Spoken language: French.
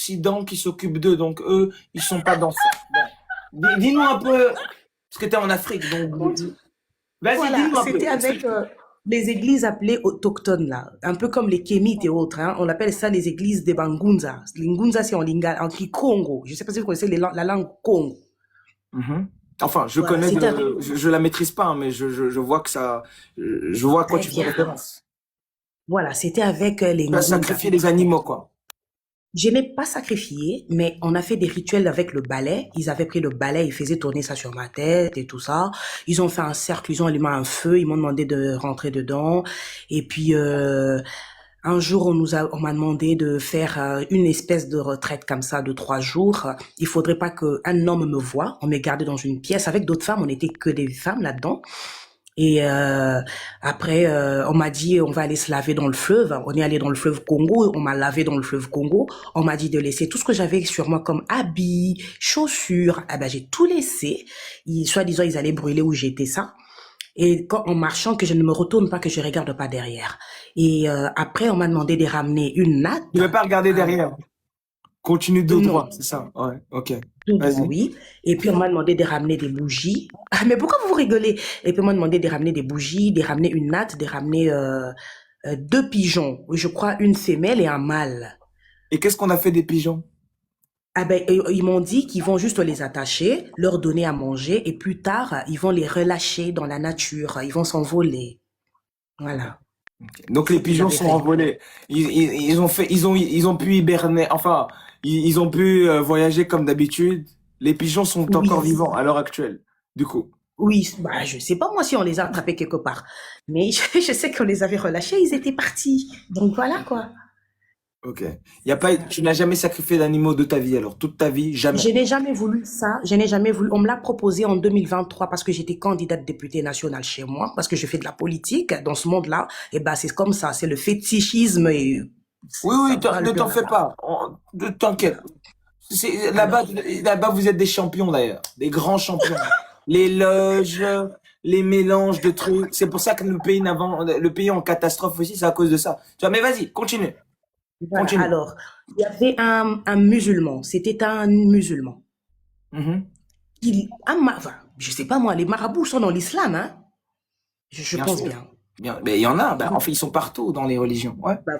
l'Occident qui s'occupe d'eux, donc eux, ils sont pas dans ça. Bon. Dis-nous un peu, parce que tu es en Afrique, donc vas-y, Voilà, dis-nous un peu. c'était avec les églises appelées autochtones, là, un peu comme les Kémites et autres. Hein. On appelle ça les églises des Bangunza. Les Ngunza, c'est en, en Kikongo. Je ne sais pas si vous connaissez la langue Congo. Mhm. Enfin, je Voilà, connais c'était avec... je la maîtrise pas, hein, mais je vois que ça, je vois à quoi Très tu fais bien. référence. Voilà, c'était avec les Tu as Ngunza. sacrifié les animaux, quoi. Je n'ai pas sacrifié, mais on a fait des rituels avec le balai. Ils avaient pris le balai, ils faisaient tourner ça sur ma tête et tout ça. Ils ont fait un cercle, ils ont allumé un feu, ils m'ont demandé de rentrer dedans. Et puis, un jour, on m'a demandé de faire une espèce de retraite comme ça de 3 jours. Il faudrait pas qu'un homme me voie. On m'est gardé dans une pièce avec d'autres femmes. On n'était que des femmes là-dedans. Et après, on m'a dit, on va aller se laver dans le fleuve. On est allé dans le fleuve Congo. On m'a lavé dans le fleuve Congo. On m'a dit de laisser tout ce que j'avais sur moi comme habits, chaussures. Ah ben, j'ai tout laissé. Soi-disant, ils allaient brûler où j'étais ça. Et quand en marchant, que je ne me retourne pas, que je regarde pas derrière. Et après, on m'a demandé de ramener une Tu natte. ne veux pas regarder derrière. Continue tout Non, droit, c'est ça. Ouais, ok. tout droit, Vas-y. oui. Et puis, on m'a demandé de ramener des bougies. Ah, mais pourquoi vous rigolez? Et puis, on m'a demandé de ramener des bougies, de ramener une natte, de ramener 2 pigeons. Je crois une femelle et un mâle. Et qu'est-ce qu'on a fait des pigeons? Ah ben, ils m'ont dit qu'ils vont juste les attacher, leur donner à manger, et plus tard, ils vont les relâcher dans la nature. Ils vont s'envoler. Voilà. Donc C'est les ce qu'ils pigeons avaient sont fait. envolés. Ils ont fait, ils ont pu hiberner. Enfin, ils ont pu voyager comme d'habitude. Les pigeons sont encore Oui. vivants à l'heure actuelle. Du coup. Oui, bah, je sais pas moi si on les a attrapés quelque part. Mais je sais qu'on les avait relâchés, ils étaient partis. Donc voilà quoi. Ok. Y a pas, tu n'as jamais sacrifié d'animaux de ta vie alors, toute ta vie, jamais. Je n'ai jamais voulu ça, je n'ai jamais voulu. On me l'a proposé en 2023 parce que j'étais candidate députée nationale chez moi, parce que je fais de la politique dans ce monde-là. Et ben c'est comme ça, c'est le fétichisme et Oui, ça oui, va ne le t'en fais là-bas. pas. T'inquiète. Là-bas, Alors, là-bas, vous êtes des champions d'ailleurs, des grands champions. Les loges, les mélanges de trucs. C'est pour ça que le pays en catastrophe aussi, c'est à cause de ça. Tu vois, mais vas-y, continue, voilà. continue. Alors, il y avait un musulman, c'était un musulman. Mhm. Enfin, je sais pas moi, les marabouts sont dans l'islam, hein? Je Bien pense sûr. bien. Bien, mais il y en a. Bah, en fait, ils sont partout dans les religions. Ouais. Bah,